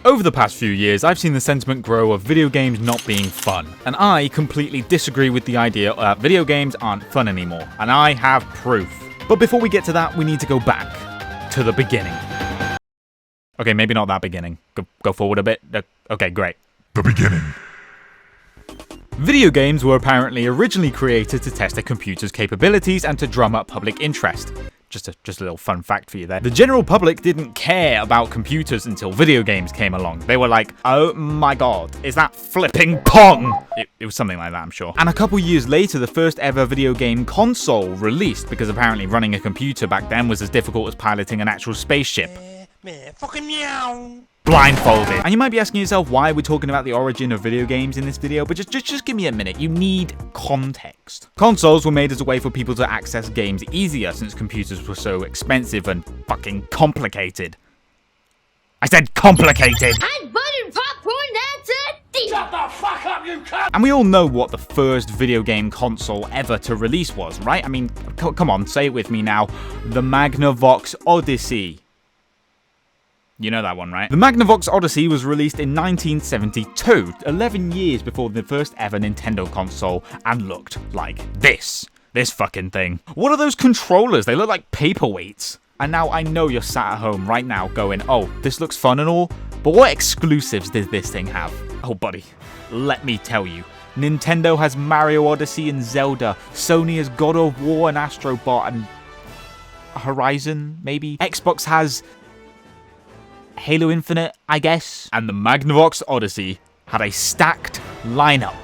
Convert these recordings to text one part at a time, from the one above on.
Over the past few years, I've seen the sentiment grow of video games not being fun, and I completely disagree with the idea that video games aren't fun anymore, and I have proof. But before we get to that, we need to go back to the beginning. Okay, maybe not that beginning. Go forward a bit. Okay, great. The beginning. Video games were apparently originally created to test a computer's capabilities and to drum up public interest. Just a little fun fact for you there. The general public didn't care about computers until video games came along. They were like, oh my god, is that flipping Pong? It was something like that, I'm sure. And a couple years later, the first ever video game console released, because apparently running a computer back then was as difficult as piloting an actual spaceship. Fucking meow. Blindfolded. And you might be asking yourself why we're talking about the origin of video games in this video, but just give me a minute. You need context. Consoles were made as a way for people to access games easier since computers were so expensive and fucking complicated. I said complicated! Hot buttered popcorn, that's it! Shut the fuck up, you cunt! And we all know what the first video game console ever to release was, right? I mean, come on, say it with me now. The Magnavox Odyssey. You know that one, right? The Magnavox Odyssey was released in 1972, 11 years before the first ever Nintendo console, and looked like this. This fucking thing. What are those controllers? They look like paperweights. And now I know you're sat at home right now going, oh, this looks fun and all, but what exclusives did this thing have? Oh, buddy, let me tell you. Nintendo has Mario Odyssey and Zelda. Sony has God of War and Astro Bot and Horizon, maybe? Xbox has Halo Infinite, I guess. And the Magnavox Odyssey had a stacked lineup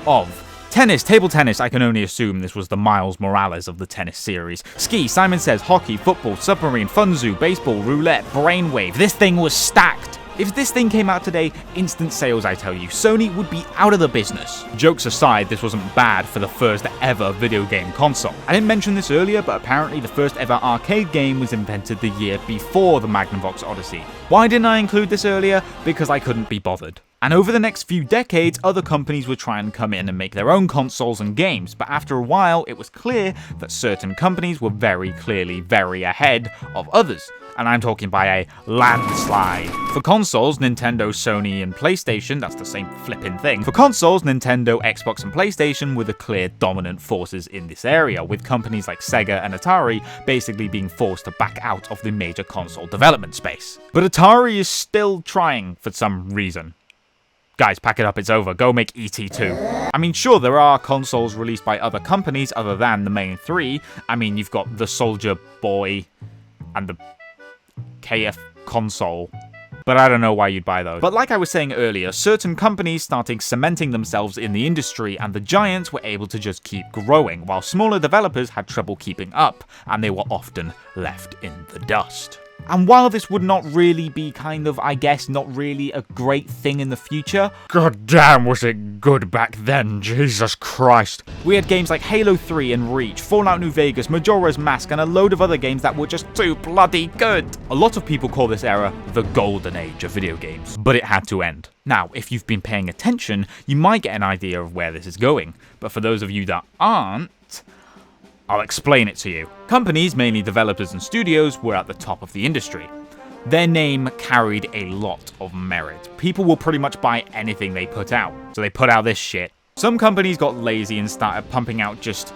of tennis, table tennis. I can only assume this was the Miles Morales of the tennis series. Ski, Simon Says, hockey, football, submarine, fun zoo, baseball, roulette, brainwave. This thing was stacked. If this thing came out today, instant sales, I tell you. Sony would be out of the business. Jokes aside, this wasn't bad for the first ever video game console. I didn't mention this earlier, but apparently the first ever arcade game was invented the year before the Magnavox Odyssey. Why didn't I include this earlier? Because I couldn't be bothered. And over the next few decades, other companies would try and come in and make their own consoles and games, but after a while, it was clear that certain companies were very clearly very ahead of others. And I'm talking by a landslide. For consoles, Nintendo, Sony, and PlayStation, that's the same flipping thing. For consoles, Nintendo, Xbox, and PlayStation were the clear dominant forces in this area, with companies like Sega and Atari basically being forced to back out of the major console development space. But Atari is still trying for some reason. Guys, pack it up, it's over. Go make E.T. 2. I mean, sure, there are consoles released by other companies other than the main three. I mean, you've got the Soldier Boy and the KF console, but I don't know why you'd buy those. But like I was saying earlier, certain companies started cementing themselves in the industry, and the giants were able to just keep growing, while smaller developers had trouble keeping up, and they were often left in the dust. And while this would not really be kind of, I guess, not really a great thing in the future, god damn was it good back then, Jesus Christ. We had games like Halo 3 and Reach, Fallout New Vegas, Majora's Mask, and a load of other games that were just too bloody good. A lot of people call this era the golden age of video games, but it had to end. Now, if you've been paying attention, you might get an idea of where this is going, but for those of you that aren't, I'll explain it to you. Companies, mainly developers and studios, were at the top of the industry. Their name carried a lot of merit. People will pretty much buy anything they put out, so they put out this shit. Some companies got lazy and started pumping out just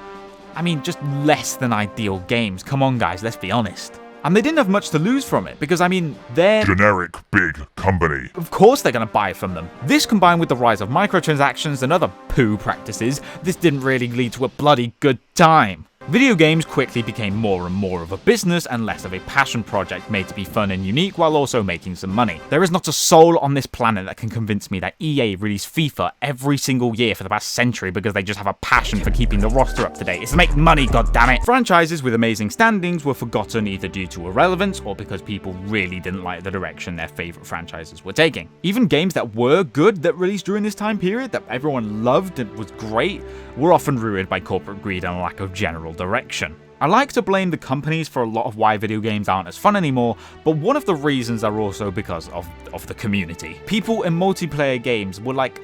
less than ideal games. Come on guys, let's be honest. And they didn't have much to lose from it, because I mean, they're Generic big company. Of course they're gonna buy from them. This combined with the rise of microtransactions and other poo practices, this didn't really lead to a bloody good time. Video games quickly became more and more of a business and less of a passion project made to be fun and unique while also making some money. There is not a soul on this planet that can convince me that EA released FIFA every single year for the past century because they just have a passion for keeping the roster up to date. It's to make money, goddammit. Franchises with amazing standings were forgotten either due to irrelevance or because people really didn't like the direction their favorite franchises were taking. Even games that were good that released during this time period that everyone loved and was great were often ruined by corporate greed and a lack of general direction. I like to blame the companies for a lot of why video games aren't as fun anymore, but one of the reasons are also because of the community. People in multiplayer games were like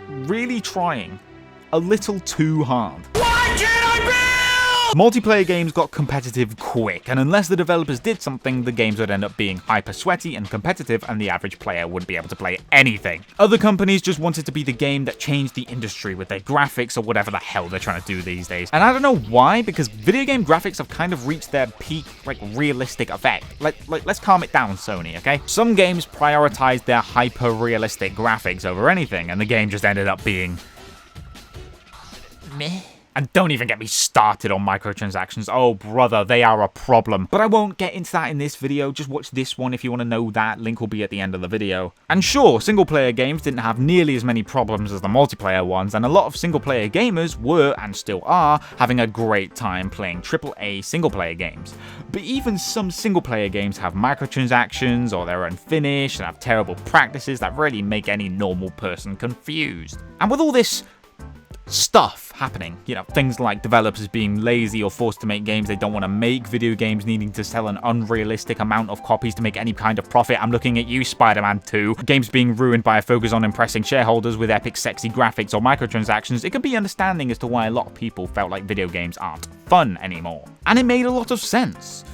really trying a little too hard. Why can't I Multiplayer games got competitive quick, and unless the developers did something, the games would end up being hyper sweaty and competitive, and the average player wouldn't be able to play anything. Other companies just wanted to be the game that changed the industry with their graphics or whatever the hell they're trying to do these days. And I don't know why, because video game graphics have kind of reached their peak, like, realistic effect. Let's calm it down, Sony, okay? Some games prioritize their hyper-realistic graphics over anything, and the game just ended up being meh. And don't even get me started on microtransactions. Oh, brother, they are a problem. But I won't get into that in this video. Just watch this one if you want to know that. Link will be at the end of the video. And sure, single-player games didn't have nearly as many problems as the multiplayer ones, and a lot of single-player gamers were, and still are, having a great time playing AAA single-player games. But even some single-player games have microtransactions, or they're unfinished, and have terrible practices that really make any normal person confused. And with all this stuff happening, you know, things like developers being lazy or forced to make games they don't want to make, video games needing to sell an unrealistic amount of copies to make any kind of profit. I'm looking at you, Spider-Man 2. Games being ruined by a focus on impressing shareholders with epic sexy graphics or microtransactions. It can be understanding as to why a lot of people felt like video games aren't fun anymore. And it made a lot of sense.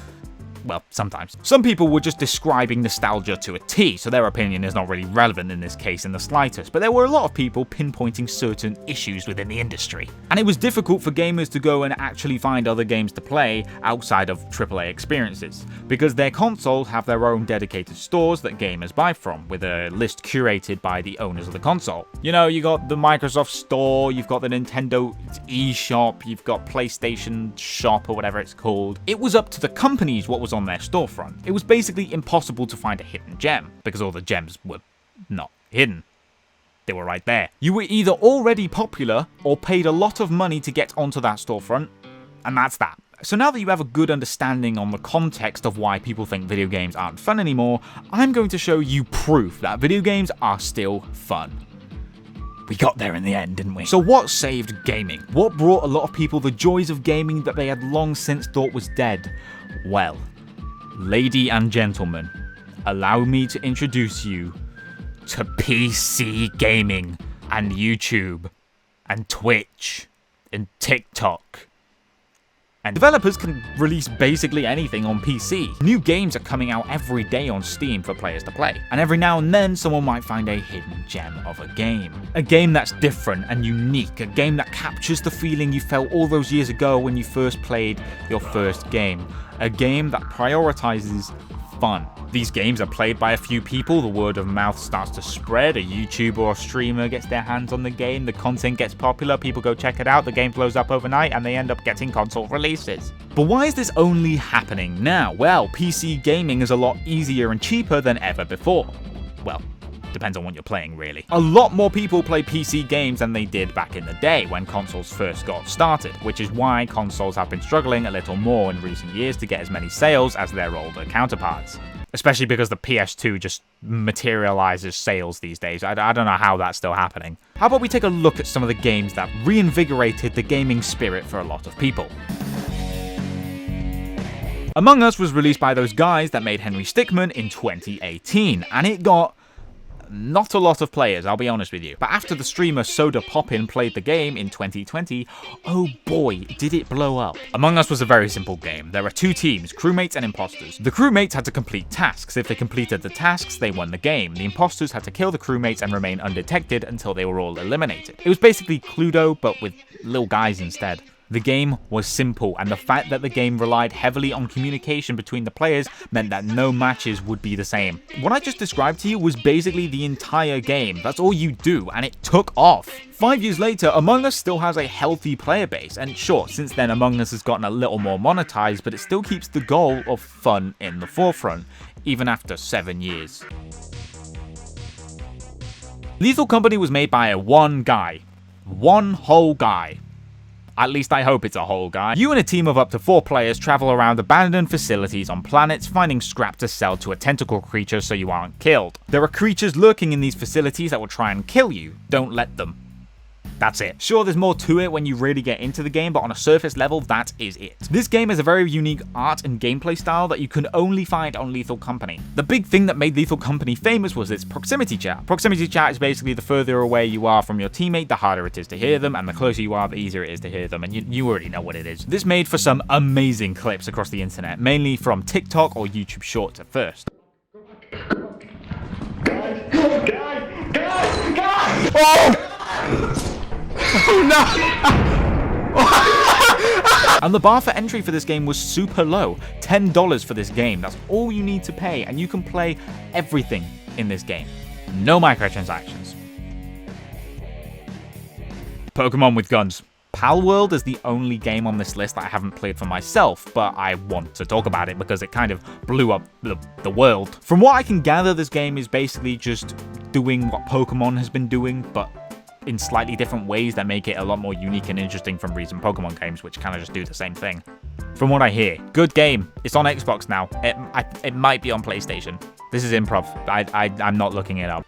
Well, sometimes. Some people were just describing nostalgia to a T, so their opinion is not really relevant in this case in the slightest, but there were a lot of people pinpointing certain issues within the industry. And it was difficult for gamers to go and actually find other games to play outside of AAA experiences, because their consoles have their own dedicated stores that gamers buy from, with a list curated by the owners of the console. You know, you got the Microsoft Store, you've got the Nintendo eShop, you've got PlayStation Shop or whatever it's called. It was up to the companies what was on their storefront. It was basically impossible to find a hidden gem, because all the gems were not hidden. They were right there. You were either already popular or paid a lot of money to get onto that storefront, and that's that. So now that you have a good understanding on the context of why people think video games aren't fun anymore, I'm going to show you proof that video games are still fun. We got there in the end, didn't we? So what saved gaming? What brought a lot of people the joys of gaming that they had long since thought was dead? Well, lady and gentlemen, allow me to introduce you to PC gaming and YouTube and Twitch and TikTok. And developers can release basically anything on PC. New games are coming out every day on Steam for players to play. And every now and then someone might find a hidden gem of a game. A game that's different and unique. A game that captures the feeling you felt all those years ago when you first played your first game. A game that prioritizes fun. These games are played by a few people, the word of mouth starts to spread, a YouTuber or streamer gets their hands on the game, the content gets popular, people go check it out, the game blows up overnight, and they end up getting console releases. But why is this only happening now? Well, PC gaming is a lot easier and cheaper than ever before. Well, depends on what you're playing, really. A lot more people play PC games than they did back in the day when consoles first got started, which is why consoles have been struggling a little more in recent years to get as many sales as their older counterparts. Especially because the PS2 just materializes sales these days. I don't know how that's still happening. How about we take a look at some of the games that reinvigorated the gaming spirit for a lot of people? Among Us was released by those guys that made Henry Stickmin in 2018, and it got not a lot of players, I'll be honest with you. But after the streamer Soda Poppin played the game in 2020, oh boy, did it blow up. Among Us was a very simple game. There are two teams, crewmates and imposters. The crewmates had to complete tasks. If they completed the tasks, they won the game. The imposters had to kill the crewmates and remain undetected until they were all eliminated. It was basically Cluedo, but with little guys instead. The game was simple, and the fact that the game relied heavily on communication between the players meant that no matches would be the same. What I just described to you was basically the entire game. That's all you do, and it took off. 5 years later, Among Us still has a healthy player base, and sure, since then Among Us has gotten a little more monetized, but it still keeps the goal of fun in the forefront, even after 7 years. Lethal Company was made by one guy. One whole guy. At least I hope it's a whole guy. You and a team of up to 4 players travel around abandoned facilities on planets, finding scrap to sell to a tentacle creature so you aren't killed. There are creatures lurking in these facilities that will try and kill you. Don't let them. That's it. Sure, there's more to it when you really get into the game, but on a surface level, that is it. This game has a very unique art and gameplay style that you can only find on Lethal Company. The big thing that made Lethal Company famous was its proximity chat. Proximity chat is basically the further away you are from your teammate, the harder it is to hear them, and the closer you are, the easier it is to hear them, and you already know what it is. This made for some amazing clips across the internet, mainly from TikTok or YouTube Shorts at first. And the bar for entry for this game was super low, $10 for this game. That's all you need to pay, and you can play everything in this game. No microtransactions. Pokemon with guns. Palworld is the only game on this list that I haven't played for myself, but I want to talk about it because it kind of blew up the world. From what I can gather, this game is basically just doing what Pokemon has been doing, but in slightly different ways that make it a lot more unique and interesting from recent Pokemon games, which kind of just do the same thing. From what I hear, good game. It's on Xbox now. It might be on PlayStation. This is improv. I'm not looking it up.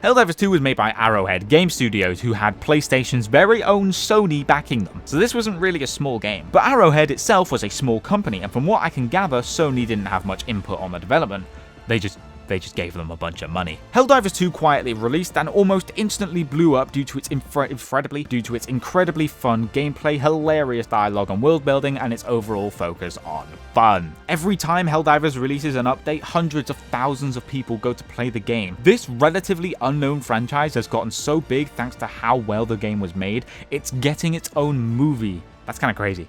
Helldivers 2 was made by Arrowhead Game Studios, who had PlayStation's very own Sony backing them, so this wasn't really a small game. But Arrowhead itself was a small company, and from what I can gather, Sony didn't have much input on the development. They just gave them a bunch of money. Helldivers 2 quietly released and almost instantly blew up due to its incredibly fun gameplay, hilarious dialogue and world building, and its overall focus on fun. Every time Helldivers releases an update, hundreds of thousands of people go to play the game. This relatively unknown franchise has gotten so big thanks to how well the game was made, it's getting its own movie. That's kind of crazy.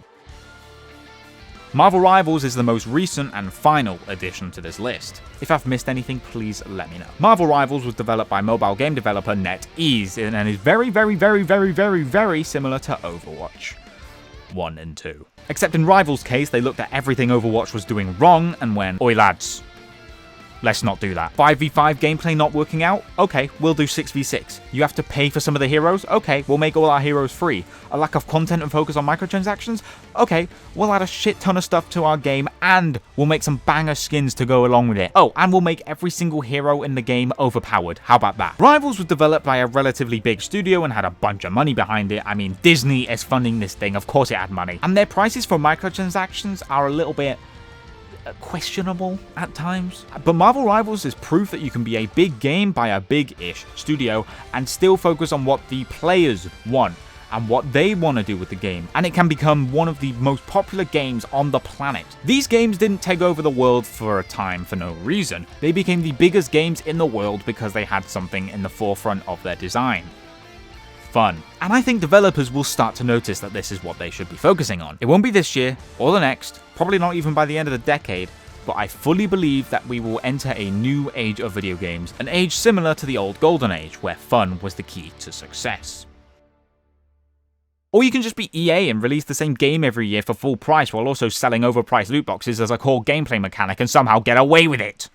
Marvel Rivals is the most recent and final addition to this list. If I've missed anything, please let me know. Marvel Rivals was developed by mobile game developer NetEase and is very similar to Overwatch 1 and 2. Except in Rivals' case, they looked at everything Overwatch was doing wrong and went, "Oi lads, let's not do that. 5v5 gameplay not working out? Okay, we'll do 6v6. You have to pay for some of the heroes? Okay, we'll make all our heroes free. A lack of content and focus on microtransactions? Okay, we'll add a shit ton of stuff to our game and we'll make some banger skins to go along with it. Oh, and we'll make every single hero in the game overpowered. How about that?" Rivals was developed by a relatively big studio and had a bunch of money behind it. I mean, Disney is funding this thing, of course it had money. And their prices for microtransactions are a little bit questionable at times. But Marvel Rivals is proof that you can be a big game by a big-ish studio and still focus on what the players want and what they want to do with the game, and it can become one of the most popular games on the planet. These games didn't take over the world for a time for no reason. They became the biggest games in the world because they had something in the forefront of their design: fun. And I think developers will start to notice that this is what they should be focusing on. It won't be this year or the next, probably not even by the end of the decade, but I fully believe that we will enter a new age of video games, an age similar to the old golden age, where fun was the key to success. Or you can just be EA and release the same game every year for full price while also selling overpriced loot boxes as a core gameplay mechanic and somehow get away with it.